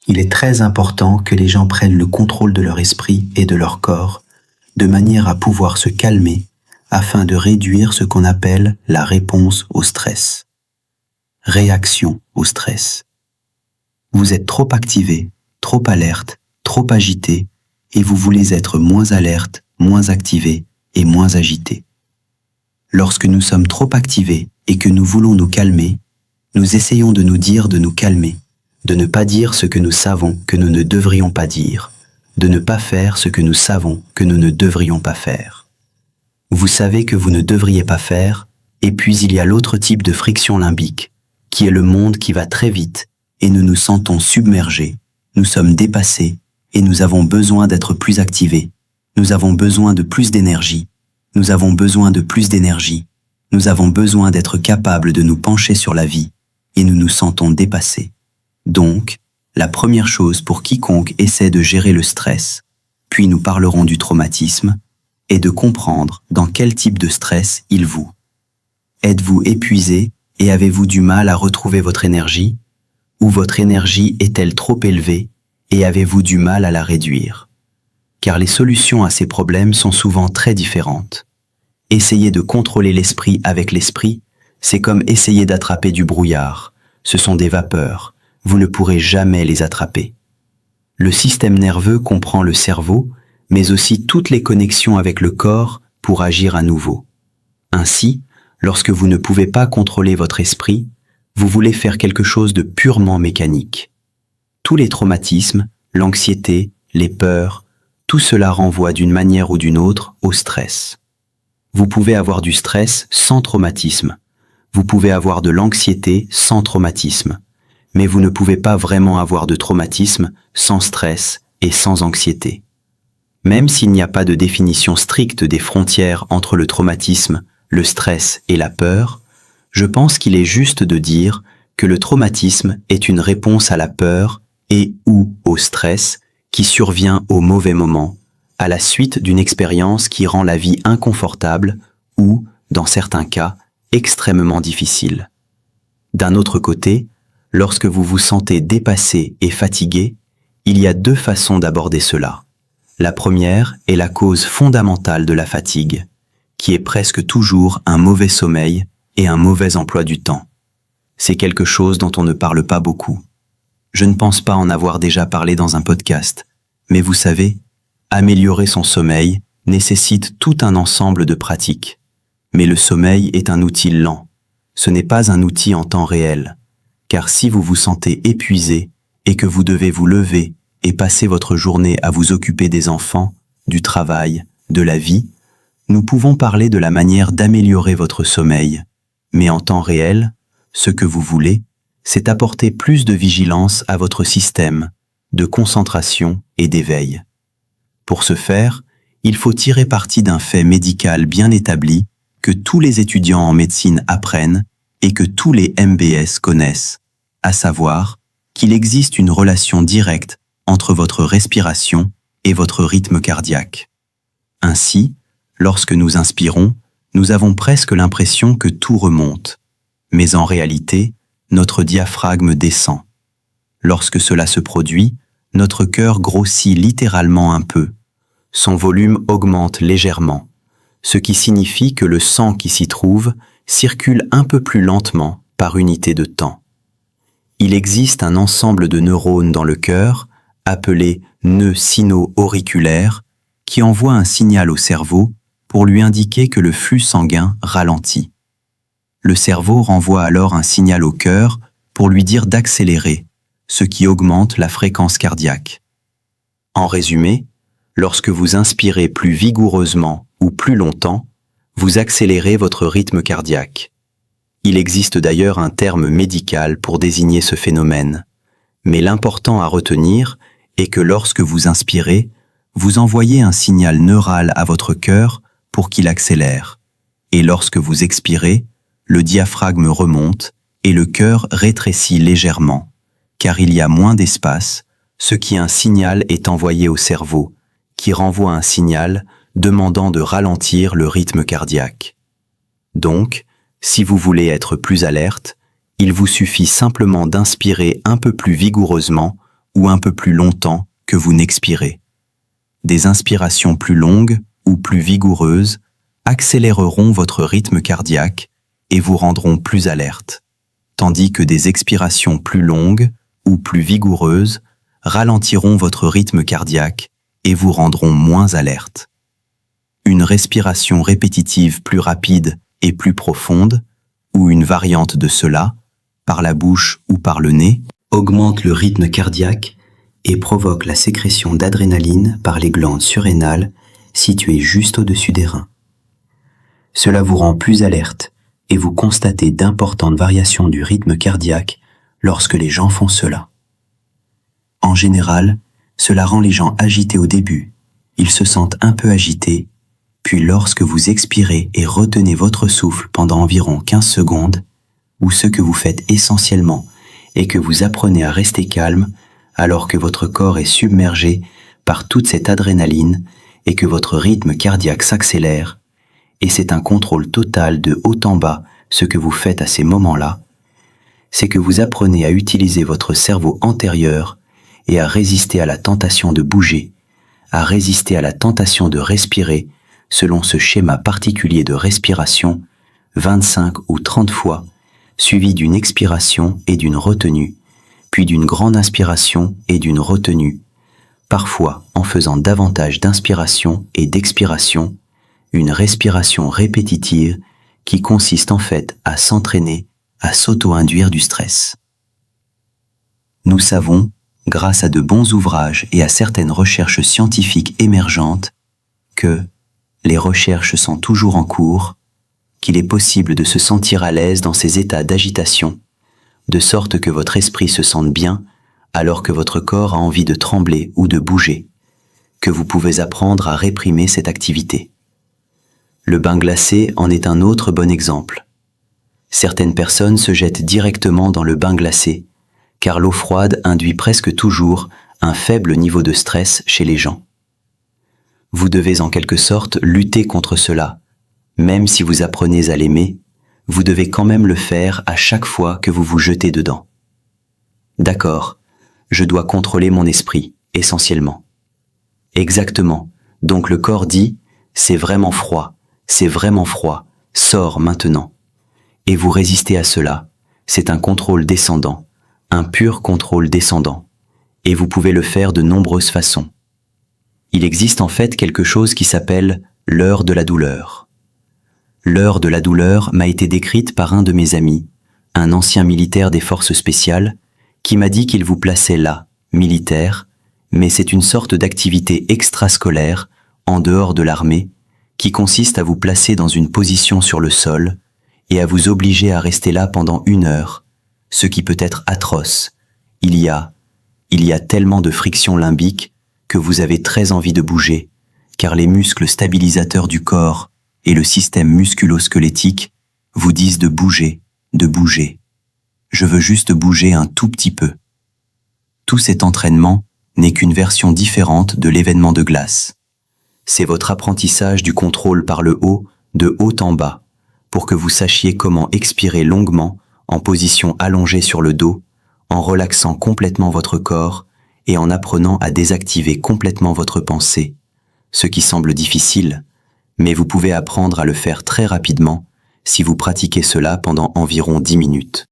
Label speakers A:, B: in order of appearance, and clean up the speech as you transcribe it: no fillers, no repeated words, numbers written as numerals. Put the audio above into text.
A: Il est très important que les gens prennent le contrôle de leur esprit et de leur corps, de manière à pouvoir se calmer afin de réduire ce qu'on appelle la réponse au stress. Réaction au stress. Vous êtes trop activé, trop alerte, trop agité, et vous voulez être moins alerte, moins activé et moins agité. Lorsque nous sommes trop activés et que nous voulons nous calmer, nous essayons de nous dire de nous calmer, de ne pas dire ce que nous savons que nous ne devrions pas dire, de ne pas faire ce que nous savons que nous ne devrions pas faire. Vous savez que vous ne devriez pas faire, et puis il y a l'autre type de friction limbique, qui est le monde qui va très vite, et nous nous sentons submergés, nous sommes dépassés, et nous avons besoin d'être plus activés, nous avons besoin de plus d'énergie, nous avons besoin de plus d'énergie, nous avons besoin d'être capables de nous pencher sur la vie, et nous nous sentons dépassés. Donc, la première chose pour quiconque essaie de gérer le stress, puis nous parlerons du traumatisme, est de comprendre dans quel type de stress il vous. Êtes-vous épuisé et avez-vous du mal à retrouver votre énergie, ou votre énergie est-elle trop élevée et avez-vous du mal à la réduire? Car les solutions à ces problèmes sont souvent très différentes. Essayer de contrôler l'esprit avec l'esprit, c'est comme essayer d'attraper du brouillard. Ce sont des vapeurs, vous ne pourrez jamais les attraper. Le système nerveux comprend le cerveau, mais aussi toutes les connexions avec le corps pour agir à nouveau. Ainsi, lorsque vous ne pouvez pas contrôler votre esprit, vous voulez faire quelque chose de purement mécanique. Tous les traumatismes, l'anxiété, les peurs, tout cela renvoie d'une manière ou d'une autre au stress. Vous pouvez avoir du stress sans traumatisme. Vous pouvez avoir de l'anxiété sans traumatisme. Mais vous ne pouvez pas vraiment avoir de traumatisme sans stress et sans anxiété. Même s'il n'y a pas de définition stricte des frontières entre le traumatisme, le stress et la peur, je pense qu'il est juste de dire que le traumatisme est une réponse à la peur et ou au stress qui survient au mauvais moment, à la suite d'une expérience qui rend la vie inconfortable ou, dans certains cas, extrêmement difficile. D'un autre côté, lorsque vous vous sentez dépassé et fatigué, il y a deux façons d'aborder cela. La première est la cause fondamentale de la fatigue, qui est presque toujours un mauvais sommeil et un mauvais emploi du temps. C'est quelque chose dont on ne parle pas beaucoup. Je ne pense pas en avoir déjà parlé dans un podcast, mais vous savez, améliorer son sommeil nécessite tout un ensemble de pratiques. Mais le sommeil est un outil lent. Ce n'est pas un outil en temps réel. Car si vous vous sentez épuisé et que vous devez vous lever et passer votre journée à vous occuper des enfants, du travail, de la vie, nous pouvons parler de la manière d'améliorer votre sommeil. Mais en temps réel, ce que vous voulez, c'est apporter plus de vigilance à votre système, de concentration et d'éveil. Pour ce faire, il faut tirer parti d'un fait médical bien établi que tous les étudiants en médecine apprennent et que tous les MBS connaissent, à savoir qu'il existe une relation directe entre votre respiration et votre rythme cardiaque. Ainsi, lorsque nous inspirons, nous avons presque l'impression que tout remonte, mais en réalité, notre diaphragme descend. Lorsque cela se produit, notre cœur grossit littéralement un peu. Son volume augmente légèrement, ce qui signifie que le sang qui s'y trouve circule un peu plus lentement par unité de temps. Il existe un ensemble de neurones dans le cœur, appelés nœuds sino-auriculaires, qui envoient un signal au cerveau pour lui indiquer que le flux sanguin ralentit. Le cerveau renvoie alors un signal au cœur pour lui dire d'accélérer, ce qui augmente la fréquence cardiaque. En résumé, lorsque vous inspirez plus vigoureusement ou plus longtemps, vous accélérez votre rythme cardiaque. Il existe d'ailleurs un terme médical pour désigner ce phénomène, mais l'important à retenir est que lorsque vous inspirez, vous envoyez un signal neural à votre cœur pour qu'il accélère, et lorsque vous expirez, le diaphragme remonte et le cœur rétrécit légèrement, car il y a moins d'espace, ce qui un signal est envoyé au cerveau, qui renvoie un signal demandant de ralentir le rythme cardiaque. Donc, si vous voulez être plus alerte, il vous suffit simplement d'inspirer un peu plus vigoureusement ou un peu plus longtemps que vous n'expirez. Des inspirations plus longues ou plus vigoureuses accéléreront votre rythme cardiaque et vous rendront plus alerte, tandis que des expirations plus longues ou plus vigoureuses ralentiront votre rythme cardiaque et vous rendront moins alerte. Une respiration répétitive plus rapide et plus profonde, ou une variante de cela, par la bouche ou par le nez, augmente le rythme cardiaque et provoque la sécrétion d'adrénaline par les glandes surrénales situées juste au-dessus des reins. Cela vous rend plus alerte et vous constatez d'importantes variations du rythme cardiaque lorsque les gens font cela. En général, cela rend les gens agités au début, ils se sentent un peu agités, puis lorsque vous expirez et retenez votre souffle pendant environ 15 secondes, ou ce que vous faites essentiellement est que vous apprenez à rester calme alors que votre corps est submergé par toute cette adrénaline et que votre rythme cardiaque s'accélère, et c'est un contrôle total de haut en bas ce que vous faites à ces moments-là, c'est que vous apprenez à utiliser votre cerveau antérieur et à résister à la tentation de bouger, à résister à la tentation de respirer selon ce schéma particulier de respiration 25 ou 30 fois, suivi d'une expiration et d'une retenue, puis d'une grande inspiration et d'une retenue, parfois en faisant davantage d'inspiration et d'expiration, une respiration répétitive qui consiste en fait à s'entraîner à s'auto-induire du stress. Nous savons, grâce à de bons ouvrages et à certaines recherches scientifiques émergentes, que les recherches sont toujours en cours, qu'il est possible de se sentir à l'aise dans ces états d'agitation, de sorte que votre esprit se sente bien alors que votre corps a envie de trembler ou de bouger, que vous pouvez apprendre à réprimer cette activité. Le bain glacé en est un autre bon exemple. Certaines personnes se jettent directement dans le bain glacé, car l'eau froide induit presque toujours un faible niveau de stress chez les gens. Vous devez en quelque sorte lutter contre cela. Même si vous apprenez à l'aimer, vous devez quand même le faire à chaque fois que vous vous jetez dedans. D'accord, je dois contrôler mon esprit, essentiellement. Exactement, donc le corps dit « c'est vraiment froid, sors maintenant ». Et vous résistez à cela, c'est un contrôle descendant, un pur contrôle descendant, et vous pouvez le faire de nombreuses façons. Il existe en fait quelque chose qui s'appelle l'heure de la douleur. L'heure de la douleur m'a été décrite par un de mes amis, un ancien militaire des forces spéciales, qui m'a dit qu'il vous plaçait là, militaire, mais c'est une sorte d'activité extrascolaire, en dehors de l'armée, qui consiste à vous placer dans une position sur le sol et à vous obliger à rester là pendant 1 heure, ce qui peut être atroce. Il y a tellement de friction limbique que vous avez très envie de bouger, car les muscles stabilisateurs du corps et le système musculo-squelettique vous disent de bouger, de bouger. Je veux juste bouger un tout petit peu. Tout cet entraînement n'est qu'une version différente de l'événement de glace. C'est votre apprentissage du contrôle par le haut, de haut en bas, pour que vous sachiez comment expirer longuement en position allongée sur le dos, en relaxant complètement votre corps et en apprenant à désactiver complètement votre pensée, ce qui semble difficile, mais vous pouvez apprendre à le faire très rapidement si vous pratiquez cela pendant environ 10 minutes.